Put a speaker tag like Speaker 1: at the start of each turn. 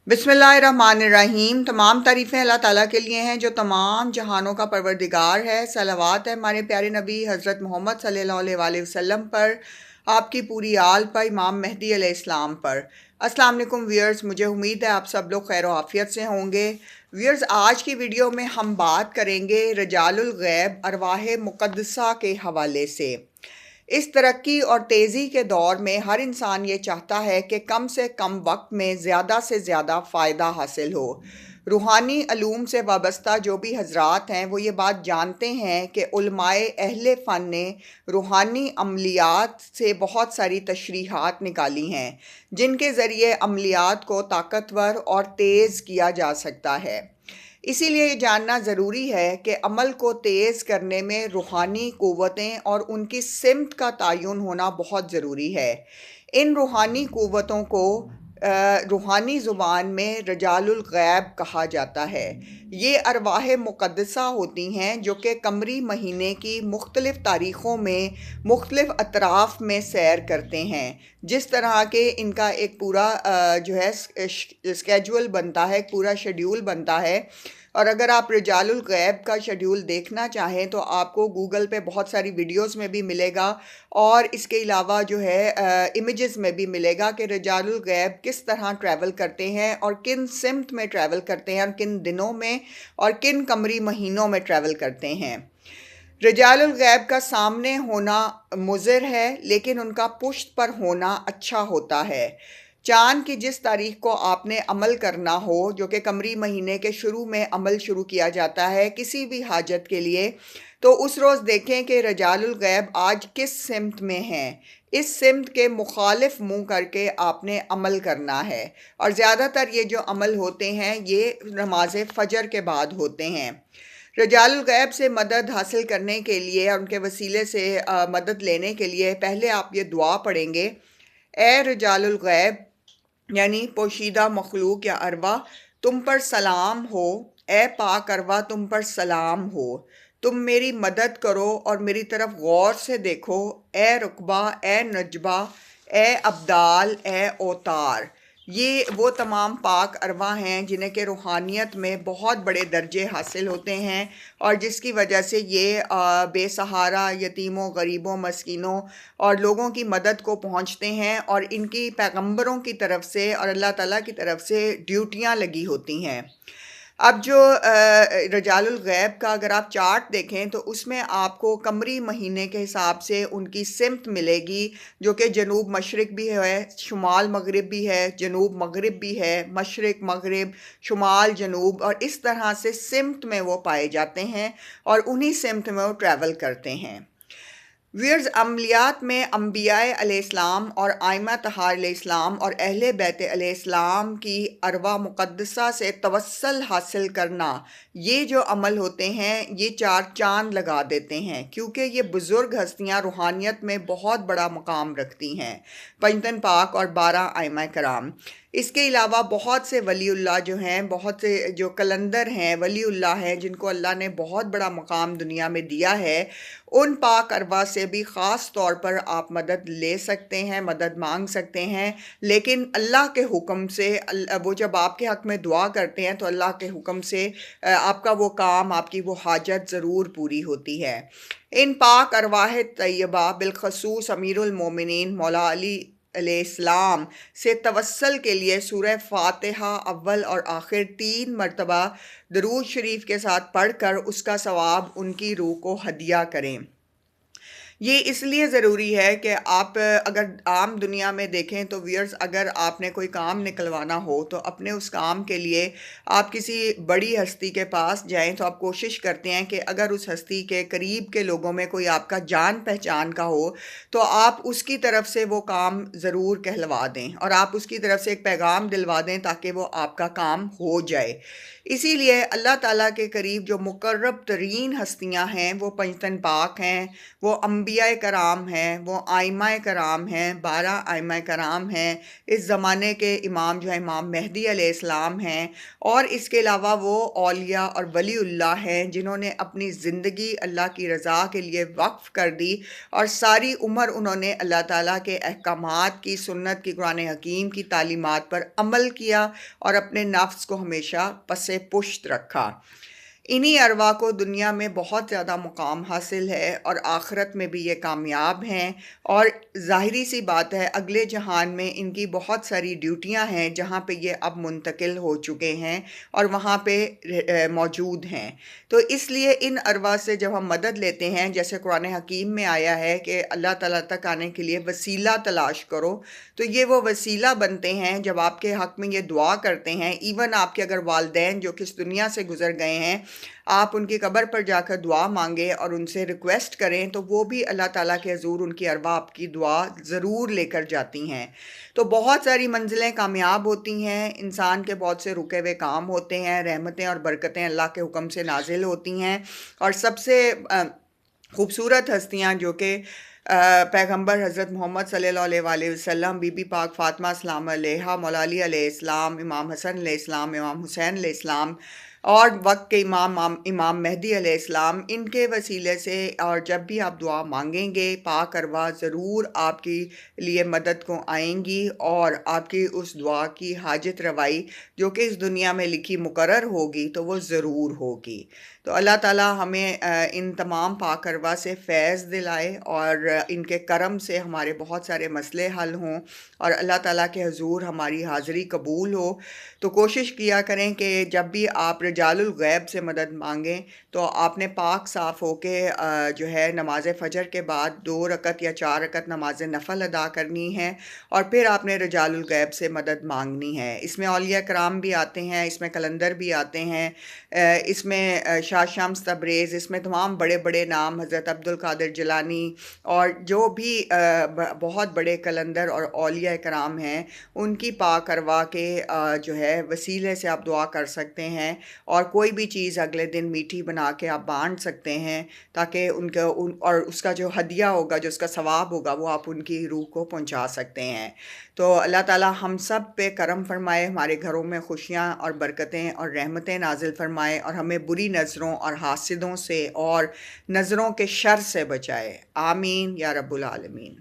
Speaker 1: बिस्मिल्लाहिर्रहमानिर्रहीम। तमाम तारीफ़ें अल्लाह ताला के लिए हैं जो तमाम जहानों का परवरदिगार है। सलावत है हमारे प्यारे नबी हज़रत मोहम्मद सल्लल्लाहु अलैहि वसल्लम पर, आपकी पूरी आल पर, इमाम मेहदी अलैहिस्सलाम पर। अस्सलाम वालेकुम व्यूअर्स, मुझे उम्मीद है आप सब लोग खैर आफियत से होंगे। व्यूअर्स, आज की वीडियो में हम बात करेंगे रजालुल गैब अरवाह मुक़द्दसा के हवाले से। इस तरक्की और तेज़ी के दौर में हर इंसान ये चाहता है कि कम से कम वक्त में ज़्यादा से ज़्यादा फ़ायदा हासिल हो। रूहानी अलूम से वाबस्ता जो भी हजरात हैं वो ये बात जानते हैं कि उलमाए अहले फ़न ने रूहानी अमलियात से बहुत सारी तशरीहात निकाली हैं जिनके ज़रिए अमलियात को ताकतवर और तेज़ किया जा सकता है। इसीलिए ये जानना ज़रूरी है कि अमल को तेज़ करने में रूहानी क़ुव्वतें और उनकी सिमत का तयन होना बहुत ज़रूरी है। इन रूहानी क़ुव्वतों को रूहानी ज़ुबान में रजालुल गैब कहा जाता है। ये अरवाह मुक़द्दसा होती हैं जो कि कमरी महीने की मुख्तलिफ़ तारीख़ों में मुख्तलिफ़ अतराफ़ में सैर करते हैं। जिस तरह के इनका एक पूरा जो है स्केड्यूल बनता है, एक पूरा शेड्यूल बनता है। और अगर आप रजालुल गैब का शेड्यूल देखना चाहें तो आपको गूगल पे बहुत सारी वीडियोस में भी मिलेगा और इसके अलावा जो है इमेजेस में भी मिलेगा कि रजालुल गैब किस तरह ट्रैवल करते हैं और किन सिमत में ट्रैवल करते हैं और किन दिनों में और किन कमरी महीनों में ट्रैवल करते हैं। रजालुल गैब का सामने होना मुज़र है लेकिन उनका पुश्त पर होना अच्छा होता है। चाँद की जिस तारीख को आपने अमल करना हो, जो कि कमरी महीने के शुरू में अमल शुरू किया जाता है किसी भी हाजत के लिए, तो उस रोज़ देखें कि रजालुल गैब आज किस सिमत में हैं। इस सिमत के मुखालिफ मुँह करके आपने अमल करना है। और ज़्यादातर ये जो अमल होते हैं ये नमाज फ़जर के बाद होते हैं। रजालुल गैब से मदद हासिल करने के लिए और उनके वसीले से मदद लेने के लिए पहले आप ये दुआ पढ़ेंगे, ए रजालुल गैब यानी पोशीदा मखलूक या अरवा, तुम पर सलाम हो। ए पाक अरवा, तुम पर सलाम हो। तुम मेरी मदद करो और मेरी तरफ गौर से देखो। ए रुकबा, ए नजबा, ए अब्दाल, ए ओतार। ये वो तमाम पाक अरवा हैं जिन्हें के रूहानियत में बहुत बड़े दर्जे हासिल होते हैं और जिसकी वजह से ये बेसहारा यतीमों, गरीबों, मस्कीनों और लोगों की मदद को पहुंचते हैं और इनकी पैगंबरों की तरफ से और अल्लाह ताला की तरफ से ड्यूटियां लगी होती हैं। अब जो रजालुल गैब का अगर आप चार्ट देखें तो उसमें आपको कमरी महीने के हिसाब से उनकी सिमत मिलेगी जो कि जनूब मशरिक़ भी है, शुमाल मगरिब भी है, जनूब मगरिब भी है, मशरिक़ मगरिब, शुमाल जनूब, और इस तरह से सिमत में वो पाए जाते हैं और उन्हीं सिमत में वो ट्रैवल करते हैं। व्यूअर्स, अमलियात में अम्बियाए अलैहिस्सलाम और आइमा तहार अलैहिस्सलाम और अहले बैत अलैहिस्सलाम की अरवा मुक़द्दसा से तवस्सल हासिल करना, ये जो अमल होते हैं ये चार चांद लगा देते हैं क्योंकि ये बुज़ुर्ग हस्तियाँ रूहानियत में बहुत बड़ा मकाम रखती हैं, पंजतन पाक और 12 आइमा कराम। इसके अलावा बहुत से वलीउल्लाह जो हैं, बहुत से जो कलंदर हैं, वलीउल्लाह हैं जिनको अल्लाह ने बहुत बड़ा मकाम दुनिया में दिया है, उन पाक अरवा से भी ख़ास तौर पर आप मदद ले सकते हैं, मदद मांग सकते हैं। लेकिन अल्लाह के हुक्म से वो जब आपके हक़ में दुआ करते हैं तो अल्लाह के हुक्म से आपका वो काम, आपकी वो हाजत ज़रूर पूरी होती है। इन पाक अरवाह तैयबा बिलखसूस अमीरुल मोमिनीन मौला अली अलैहिस्सलाम से तवस्सल के लिए सूरह फातिहा अव्वल और आखिर 3 मरतबा दरूद शरीफ के साथ पढ़कर उसका सवाब उनकी रूह को हदिया करें। ये इसलिए ज़रूरी है कि आप अगर आम दुनिया में देखें तो व्यूअर्स, अगर आपने कोई काम निकलवाना हो तो अपने उस काम के लिए आप किसी बड़ी हस्ती के पास जाएं तो आप कोशिश करते हैं कि अगर उस हस्ती के करीब के लोगों में कोई आपका जान पहचान का हो तो आप उसकी तरफ से वो काम ज़रूर कहलवा दें और आप उसकी तरफ से एक पैगाम दिलवा दें ताकि वो आपका काम हो जाए। इसीलिए अल्लाह ताला के करीब जो मुकर्रब तरीन हस्तियाँ हैं वो पंजतन पाक हैं, वो انبیاء کرام ہیں، وہ آئمہ کرام ہیں، 12 آئمہ کرام ہیں، اس زمانے کے امام جو ہے امام مہدی علیہ السلام ہیں، اور اس کے علاوہ وہ اولیاء اور ولی اللہ ہیں جنہوں نے اپنی زندگی اللہ کی رضا کے لیے وقف کر دی، اور ساری عمر انہوں نے اللہ تعالیٰ کے احکامات کی، سنت کی، قرآن حکیم کی تعلیمات پر عمل کیا اور اپنے نفس کو ہمیشہ پس پشت رکھا۔ انہی ارواح کو دنیا میں بہت زیادہ مقام حاصل ہے اور آخرت میں بھی یہ کامیاب ہیں، اور ظاہری سی بات ہے اگلے جہان میں ان کی بہت ساری ڈیوٹیاں ہیں جہاں پہ یہ اب منتقل ہو چکے ہیں اور وہاں پہ موجود ہیں۔ تو اس لیے ان ارواح سے جب ہم مدد لیتے ہیں، جیسے قرآن حکیم میں آیا ہے کہ اللہ تعالیٰ تک آنے کے لیے وسیلہ تلاش کرو، تو یہ وہ وسیلہ بنتے ہیں جب آپ کے حق میں یہ دعا کرتے ہیں۔ ایون آپ کے اگر والدین جو کس دنیا سے گزر گئے ہیں، آپ ان کی قبر پر جا کر دعا مانگیں اور ان سے ریکویسٹ کریں، تو وہ بھی اللہ تعالیٰ کے حضور ان کی ارواح آپ کی دعا ضرور لے کر جاتی ہیں۔ تو بہت ساری منزلیں کامیاب ہوتی ہیں، انسان کے بہت سے رکے ہوئے کام ہوتے ہیں، رحمتیں اور برکتیں اللہ کے حکم سے نازل ہوتی ہیں، اور سب سے خوبصورت ہستیاں جو کہ پیغمبر حضرت محمد صلی اللہ علیہ وآلہ وسلم، بی بی پاک فاطمہ السلام علیہا، مولا علی علیہ السلام، امام حسن علیہ السلام، امام حسین علیہ السلام، اور وقت کے امام مہدی علیہ السلام، ان کے وسیلے سے اور جب بھی آپ دعا مانگیں گے، پاک ارواح ضرور آپ کی لیے مدد کو آئیں گی اور آپ کی اس دعا کی حاجت روائی جو کہ اس دنیا میں لکھی مقرر ہوگی تو وہ ضرور ہوگی۔ تو اللہ تعالیٰ ہمیں ان تمام پاک ارواح سے فیض دلائے اور ان کے کرم سے ہمارے بہت سارے مسئلے حل ہوں اور اللہ تعالیٰ کے حضور ہماری حاضری قبول ہو۔ تو کوشش کیا کریں کہ جب بھی آپ رجال الغیب سے مدد مانگیں تو آپ نے پاک صاف ہو کے جو ہے نماز فجر کے بعد 2 رکعت یا 4 رکعت نماز نفل ادا کرنی ہے، اور پھر آپ نے رجال الغیب سے مدد مانگنی ہے۔ اس میں اولیاء کرام بھی آتے ہیں، اس میں کلندر بھی آتے ہیں، اس میں شاہ شمس تبریز، اس میں تمام بڑے بڑے نام، حضرت عبد القادر جیلانی، اور جو بھی بہت بڑے کلندر اور اولیاء کرام ہیں، ان کی پاک ارواح کے جو ہے وسیلے سے آپ دعا کر سکتے ہیں، اور کوئی بھی چیز اگلے دن میٹھی بنا کے آپ بانٹ سکتے ہیں تاکہ اور اس کا جو ہدیہ ہوگا، جو اس کا ثواب ہوگا، وہ آپ ان کی روح کو پہنچا سکتے ہیں۔ تو اللہ تعالیٰ ہم سب پہ کرم فرمائے، ہمارے گھروں میں خوشیاں اور برکتیں اور رحمتیں نازل فرمائے، اور ہمیں بری نظروں اور حاسدوں سے اور نظروں کے شر سے بچائے۔ آمین یا رب العالمین۔